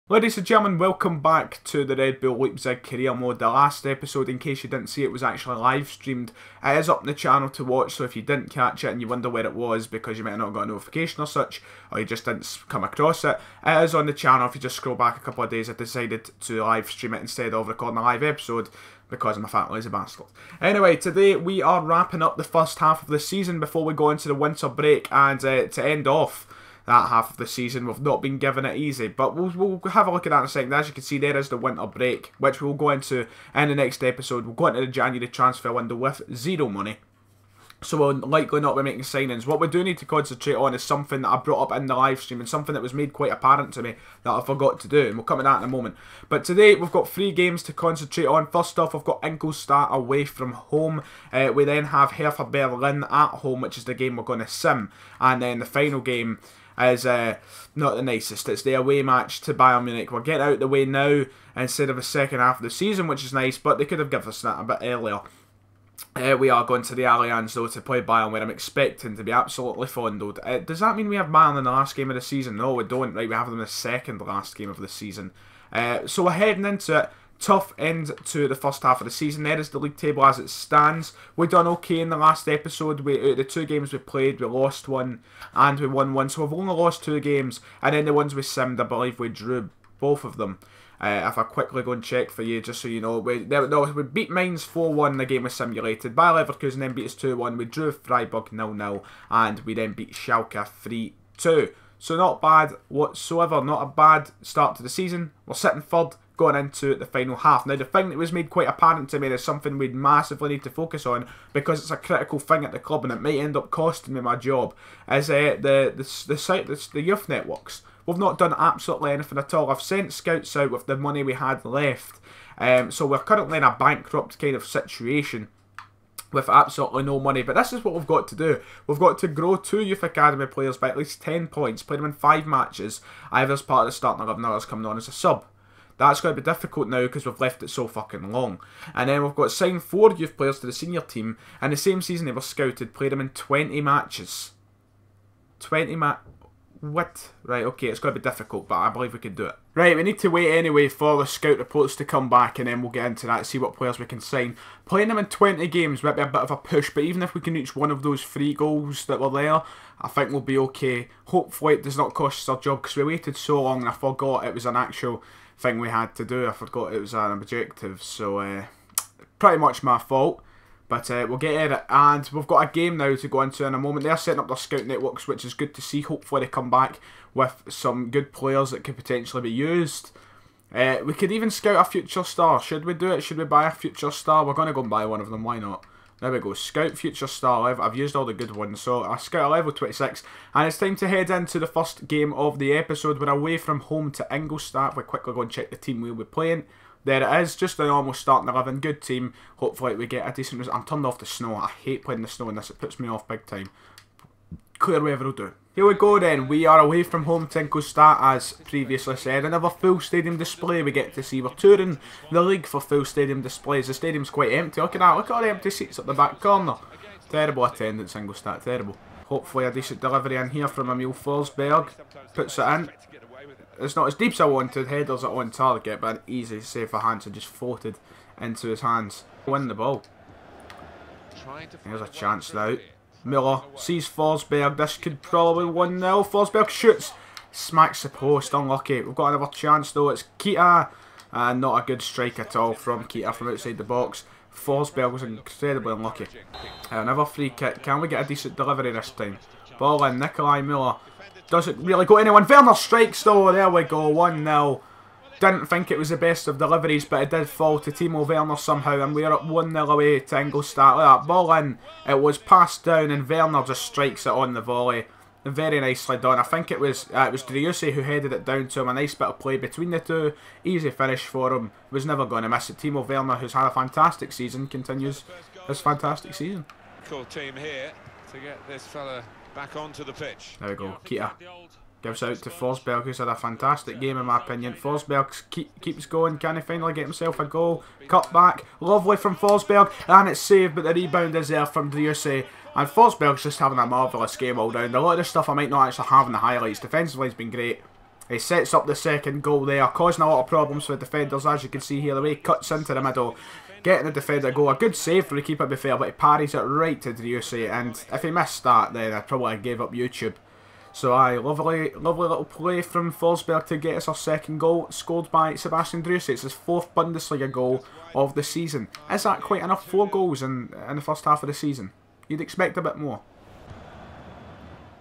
Ladies and gentlemen, welcome back to the Red Bull Leipzig career mode. The last episode, in case you didn't see it, was actually live streamed. It is up on the channel to watch, so if you didn't catch it and you wonder where it was because you might have not got a notification or such, or you just didn't come across it, it is on the channel. If you just scroll back a couple of days, I decided to live stream it instead of recording a live episode because I'm a fat lazy bastard. Anyway, today we are wrapping up the first half of the season before we go into the winter break, and to end off that half of the season, we've not been given it easy, but we'll have a look at that in a second. As you can see, there is the winter break, which we'll go into in the next episode. We'll go into the January transfer window with zero money, so we'll likely not be making signings. What we do need to concentrate on is something that I brought up in the live stream and something that was made quite apparent to me that I forgot to do, and we'll come to that in a moment. But today we've got 3 games to concentrate on. First off, we've got Ingolstadt away from home. We then have Hertha Berlin at home, which is the game we're going to sim, and then the final game is not the nicest. It's the away match to Bayern Munich. We're getting out of the way now instead of the second half of the season, which is nice, but they could have given us that a bit earlier. We are going to the Allianz though to play Bayern, where I'm expecting to be absolutely fondled. Does that mean we have Bayern in the last game of the season? No, we don't. Right, we have them in the second last game of the season. So we're heading into it. Tough end to the first half of the season. There is the league table as it stands. We done okay in the last episode. Out of the 2 games we played, we lost 1 and we won 1. So we've only lost 2 games. And then the ones we simmed, I believe we drew both of them. If I quickly go and check for you, just so you know. We beat Mainz 4-1 in the game we simulated. Bayer Leverkusen then beat us 2-1. We drew Freiburg 0-0. And we then beat Schalke 3-2. So not bad whatsoever. Not a bad start to the season. We're sitting 3rd. Going into the final half. Now, the thing that was made quite apparent to me is something we'd massively need to focus on because it's a critical thing at the club and it might end up costing me my job, is the youth networks. We've not done absolutely anything at all. I've sent scouts out with the money we had left, so we're currently in a bankrupt kind of situation with absolutely no money, but this is what we've got to do. We've got to grow 2 youth academy players by at least 10 points, play them in 5 matches, either as part of the starting 11 or as coming on as a sub. That's going to be difficult now because we've left it so fucking long. And then we've got to sign 4 youth players to the senior team. And the same season they were scouted, played them in 20 matches. 20 What? Right, okay, it's going to be difficult, but I believe we can do it. Right, we need to wait anyway for the scout reports to come back, and then we'll get into that, see what players we can sign. Playing them in 20 games might be a bit of a push, but even if we can reach one of those 3 goals that were there, I think we'll be okay. Hopefully it does not cost us our job, because we waited so long and I forgot it was an actual thing we had to do. I forgot it was an objective, so pretty much my fault. But we'll get at it, and we've got a game now to go into in a moment. They're setting up their scout networks, which is good to see. Hopefully they come back with some good players that could potentially be used. We could even scout a future star. Should we do it? Should we buy a future star? We're going to go and buy one of them, why not? There we go, scout future star level. I've used all the good ones, so I scout a level 26, and it's time to head into the first game of the episode. We're away from home to Ingolstadt. We'll quickly go and check the team we'll be playing. There it is, just a normal starting 11, good team. Hopefully we get a decent result. I'm turned off the snow. I hate playing the snow in this, it puts me off big time. Clear weather will do. Here we go then, we are away from home to Ingolstadt, as previously said. Another full stadium display we get to see. We're touring the league for full stadium displays. The stadium's quite empty. Look at that, look at all the empty seats up the back corner. Terrible attendance, Ingolstadt, terrible. Hopefully a decent delivery in here from Emil Forsberg. Puts it in. It's not as deep as I wanted. Headers are on target, but an easy save for hands and just floated into his hands. Win the ball. Here's a chance now. Miller sees Forsberg. This could probably 1-0. Forsberg shoots. Smacks the post. Unlucky. We've got another chance though. It's Kita. Not a good strike at all from Kita from outside the box. Forsberg was incredibly unlucky. Another free kick. Can we get a decent delivery this time? Ball in. Nikolai Miller. Doesn't really go anyone. Werner strikes though. There we go. 1-0. Didn't think it was the best of deliveries, but it did fall to Timo Werner somehow, and we're up 1-0 away to Ingolstadt. Look at that. Ball in. It was passed down, and Werner just strikes it on the volley. Very nicely done. I think it was Driussi who headed it down to him. A nice bit of play between the two. Easy finish for him. Was never going to miss it. Timo Werner, who's had a fantastic season, continues his fantastic season. Cool team here to get this fella back onto the pitch. There we go. Kita gives out to Forsberg, who's had a fantastic game in my opinion. Forsberg keeps going. Can he finally get himself a goal? Cut back. Lovely from Forsberg. And it's saved, but the rebound is there from Driussi. And Forsberg's just having a marvellous game all round. A lot of the stuff I might not actually have in the highlights. Defensively, he's been great. He sets up the second goal there, causing a lot of problems for the defenders, as you can see here. The way he cuts into the middle, getting the defender goal. A good save for the keeper, to be fair, but he parries it right to Driussi, and if he missed that, then I probably gave up YouTube. So aye, lovely little play from Forsberg to get us our second goal, scored by Sebastian Driussi. It's his 4th Bundesliga goal of the season. Is that quite enough? 4 goals in the first half of the season. You'd expect a bit more.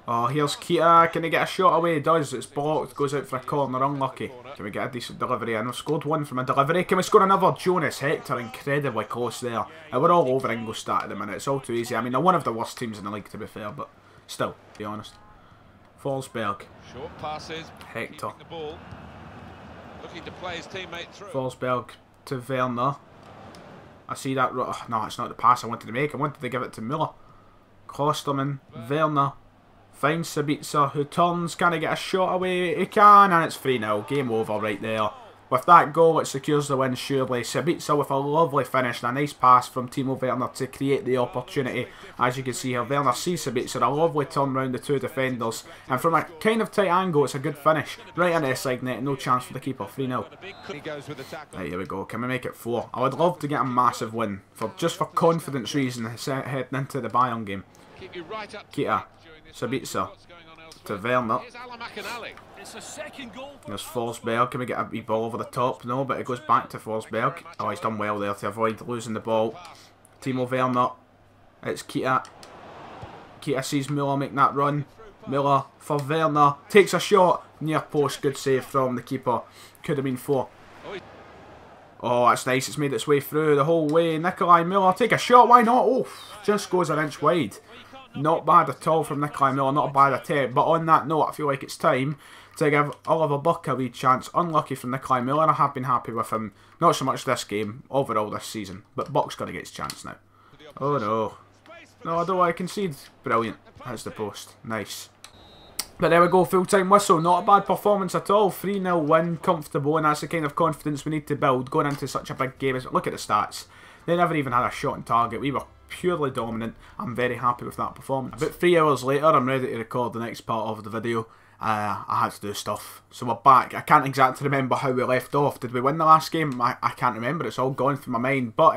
Oh, here's Kita. Can he get a shot away? He does. It's blocked. Goes out for a corner. Unlucky. Can we get a decent delivery in? We've scored 1 from a delivery. Can we score another? Jonas Hector. Incredibly close there. And we're all over Ingolstadt at the minute. It's all too easy. I mean, they're one of the worst teams in the league, to be fair, but still, to be honest. Forsberg. Short passes. Hector. The ball. Looking to play his teammate through. Forsberg to Werner. I see that. Oh, no, it's not the pass I wanted to make. I wanted to give it to Müller. Klosterman. Werner. Finds Sabitzer, who turns. Can he get a shot away? He can, and it's 3-0. Game over right there. With that goal, it secures the win surely. Sabitzer with a lovely finish and a nice pass from Timo Werner to create the opportunity. As you can see here, Werner sees Sabitzer, a lovely turn round the 2 defenders. And from a kind of tight angle, it's a good finish. Right into the side net, no chance for the keeper. 3-0. Right, here we go. Can we make it 4? I would love to get a massive win, just for confidence reasons, heading into the Bayern game. Kita. Sabitzer to Werner. There's Forsberg. Can we get a wee ball over the top? No, but it goes back to Forsberg. Oh, he's done well there to avoid losing the ball. Timo Werner. It's Kita. Kita sees Müller make that run. Müller for Werner. Takes a shot. Near post. Good save from the keeper. Could have been 4. Oh, that's nice. It's made its way through the whole way. Nikolai Müller. Take a shot. Why not? Oh, just goes an inch wide. Not bad at all from Nikolai Müller, not a bad attempt. But on that note, I feel like it's time to give Oliver Buck a wee chance. Unlucky from Nikolai Müller. I have been happy with him. Not so much this game, overall this season. But Buck's got to get his chance now. Oh no. No, I don't want to concede. Brilliant. That's the post. Nice. But there we go, full-time whistle. Not a bad performance at all. 3-0 win, comfortable, and that's the kind of confidence we need to build going into such a big game. Look at the stats. They never even had a shot on target. We were purely dominant. I'm very happy with that performance. About 3 hours later, I'm ready to record the next part of the video. I had to do stuff. So we're back. I can't exactly remember how we left off. Did we win the last game? I can't remember. It's all gone from my mind. But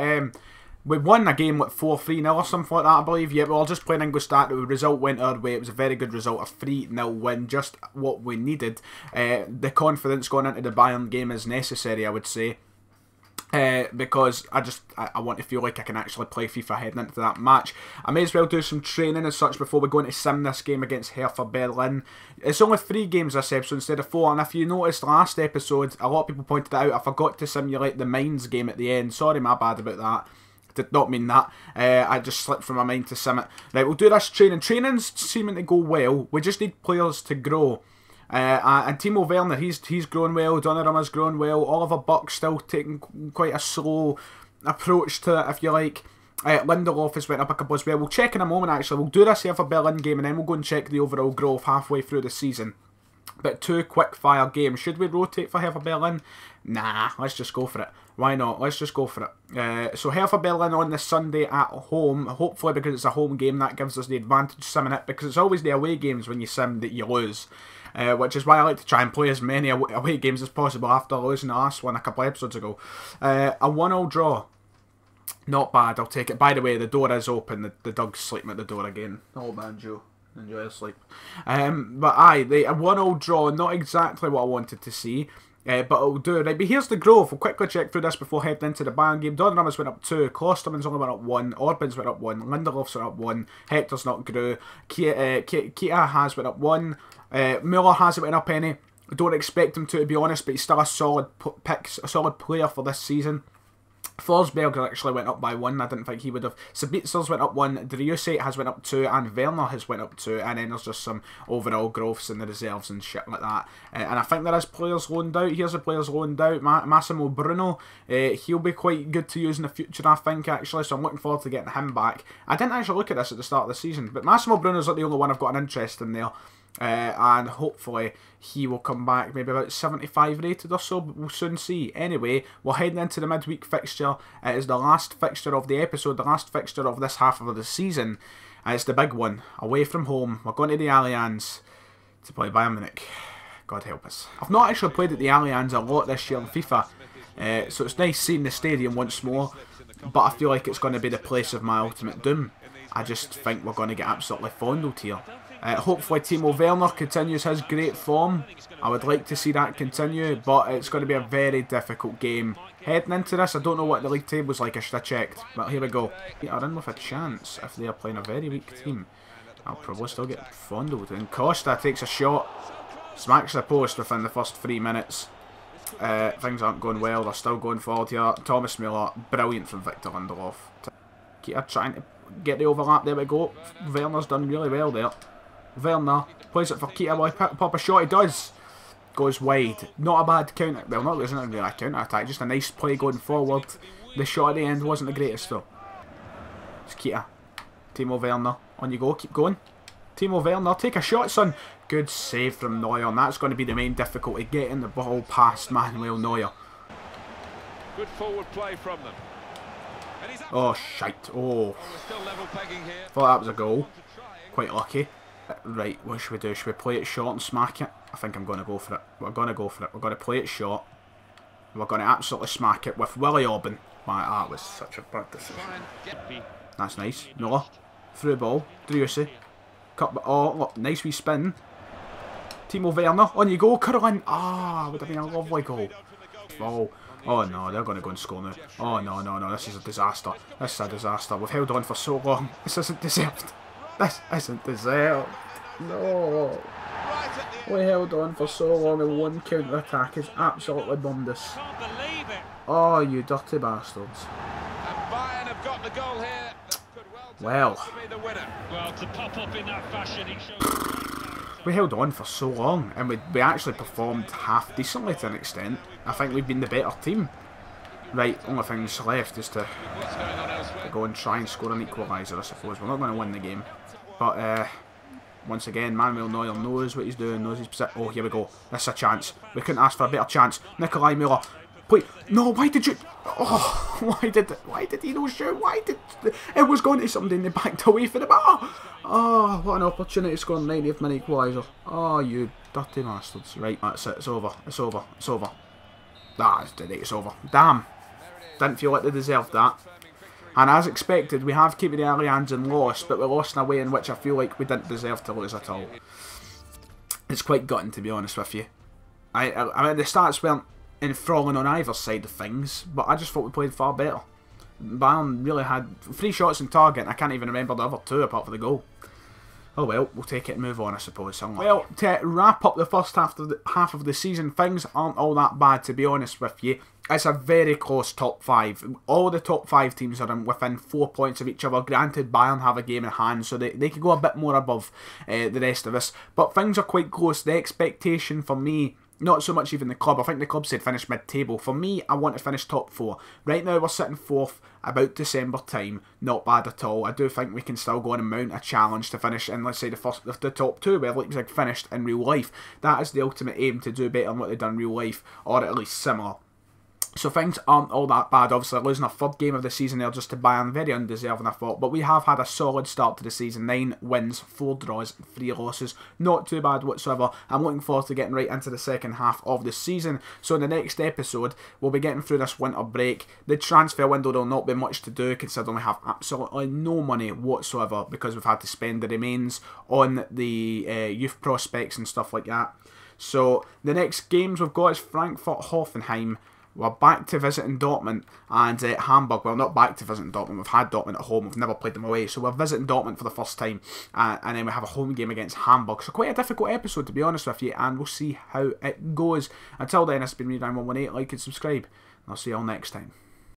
we won a game with 4-3-0 or something like that, I believe. Yeah, we were just playing Ingolstadt. The result went our way. It was a very good result. A 3-0 win. Just what we needed. The confidence going into the Bayern game is necessary, I would say. Because I want to feel like I can actually play FIFA heading into that match. I may as well do some training as such before we go into sim this game against Hertha Berlin. It's only 3 games this episode instead of 4, and if you noticed last episode, a lot of people pointed out I forgot to simulate the Mines game at the end. Sorry, my bad about that. Did not mean that. I just slipped from my mind to sim it. Right, we'll do this training. Training's seeming to go well. We just need players to grow. And Timo Werner, he's grown well. Donnarumma's grown well. Oliver Buck's still taking quite a slow approach to it, if you like. Lindelof has went up a couple as well. We'll check in a moment, actually. We'll do this here for Berlin game, and then we'll go and check the overall growth halfway through the season. But 2 quick-fire games. Should we rotate for Hertha Berlin? Nah, let's just go for it. Why not? Let's just go for it. So Hertha Berlin on this Sunday at home. Hopefully, because it's a home game, that gives us the advantage simming it. Because it's always the away games when you sim that you lose. Which is why I like to try and play as many away games as possible after losing the last one a couple episodes ago. A 1-0 draw. Not bad, I'll take it. By the way, the door is open. The dog's sleeping at the door again. Oh man, Joe. Enjoy your sleep. But aye, a 1-0 draw, not exactly what I wanted to see. But it'll do. Right, but here's the growth. We'll quickly check through this before heading into the Bayern game. Donnarumma's went up 2. Klosterman's only went up 1. Orban's went up 1. Lindelof's went up 1. Hector's not grew. Kita has went up 1. Müller hasn't went up any. I don't expect him to be honest, but he's still a solid pick, a solid player for this season. Forsberg actually went up by 1. I didn't think he would have. Sabitzer's went up 1. Driussi has went up 2. And Werner has went up 2. And then there's just some overall growths in the reserves and shit like that. And I think there is players loaned out. Here's the players loaned out. Massimo Bruno. He'll be quite good to use in the future, I think, actually. So I'm looking forward to getting him back. I didn't actually look at this at the start of the season. But Massimo Bruno's not the only one I've got an interest in there. And hopefully he will come back maybe about 75 rated or so, but we'll soon see. Anyway, we're heading into the midweek fixture. It is the last fixture of the episode, the last fixture of this half of the season. And it's the big one, away from home. We're going to the Allianz to play Bayern Munich. God help us. I've not actually played at the Allianz a lot this year in FIFA, so it's nice seeing the stadium once more, but I feel like it's going to be the place of my ultimate doom. I just think we're going to get absolutely fondled here. Hopefully Timo Werner continues his great form. I would like to see that continue, but it's going to be a very difficult game. Heading into this, I don't know what the league table's like, I should have checked, but here we go. They are in with a chance if they are playing a very weak team. I'll probably still get fondled. And Costa takes a shot, smacks the post within the first 3 minutes. Things aren't going well, they're still going forward here. Thomas Müller, brilliant from Victor Lindelof. Keita trying to get the overlap, there we go. Werner's done really well there. Werner plays it for Keita, will he pop a shot? He does. Goes wide. Not a bad counter, well not really a counter attack, just a nice play going forward. The shot at the end wasn't the greatest though. It's Keita. Timo Werner, on you go, keep going. Timo Werner, take a shot son. Good save from Neuer, and that's going to be the main difficulty, getting the ball past Manuel Neuer. Good forward play from them. Oh shite, oh. Thought that was a goal. Quite lucky. Right, what should we do? Should we play it short and smack it? I think I'm going to go for it. We're going to go for it. We're going to play it short. We're going to absolutely smack it with Willie Orban. That was such a bad decision. That's nice. Noah. Through ball. Driussi. Cut. Oh, look, nice wee spin. Timo Werner. On you go. Caroline. Ah, would have been a lovely goal. Oh. Oh no, they're going to go and score now. Oh no, no, no. This is a disaster. This is a disaster. We've held on for so long. This isn't deserved. This isn't deserved. No. We held on for so long and one counter attack has absolutely bummed us. Oh, you dirty bastards. And Bayern have got the goal here. Well, To pop up in that fashion, it shows. we held on for so long and we actually performed half decently to an extent. I think we've been the better team. Right, only things left is to go and try and score an equaliser, I suppose. We're not going to win the game. But, once again, Manuel Neuer knows what he's doing, knows his position. Oh, here we go. This is a chance. We couldn't ask for a better chance. Nikolai Müller. Wait, no, why did you... Oh, why did he not shoot? Why did... It was going to somebody and they backed away for the ball. Oh, what an opportunity to score a 90th minute equaliser. Oh, you dirty bastards. Right, that's it. It's over. It's over. It's over. Ah, it's over. Damn. Didn't feel like they deserved that. And as expected, we have kept the Allianz and lost, but we lost in a way in which I feel like we didn't deserve to lose at all. It's quite gutting, to be honest with you. I mean, the stats weren't enthralling on either side of things, but I just thought we played far better. Bayern really had 3 shots on target, and I can't even remember the other 2 apart from the goal. Oh well, we'll take it and move on, I suppose. Well, to wrap up the first half of the season, things aren't all that bad, to be honest with you. It's a very close top 5. All the top 5 teams are within 4 points of each other. Granted, Bayern have a game in hand, so they could go a bit more above the rest of us. But things are quite close. The expectation for me, not so much even the club. I think the club said finish mid-table. For me, I want to finish top 4. Right now, we're sitting 4th, about December time. Not bad at all. I do think we can still go on and mount a challenge to finish in, let's say, the top 2, where Leipzig finished in real life. That is the ultimate aim, to do better than what they've done in real life, or at least similar. So things aren't all that bad. Obviously, losing our 3rd game of the season there just to Bayern, very undeserving I thought. But we have had a solid start to the season. 9 wins, 4 draws, 3 losses. Not too bad whatsoever. I'm looking forward to getting right into the second half of the season. So in the next episode, we'll be getting through this winter break. The transfer window will not be much to do, considering we have absolutely no money whatsoever, because we've had to spend the remains on the youth prospects and stuff like that. So the next games we've got is Frankfurt, Hoffenheim. We're back to visiting Dortmund and Hamburg. Well, not back to visiting Dortmund. We've had Dortmund at home. We've never played them away. So we're visiting Dortmund for the first time. And then we have a home game against Hamburg. So quite a difficult episode, to be honest with you. And we'll see how it goes. Until then, it's been me, Ryan118. Like and subscribe. And I'll see you all next time.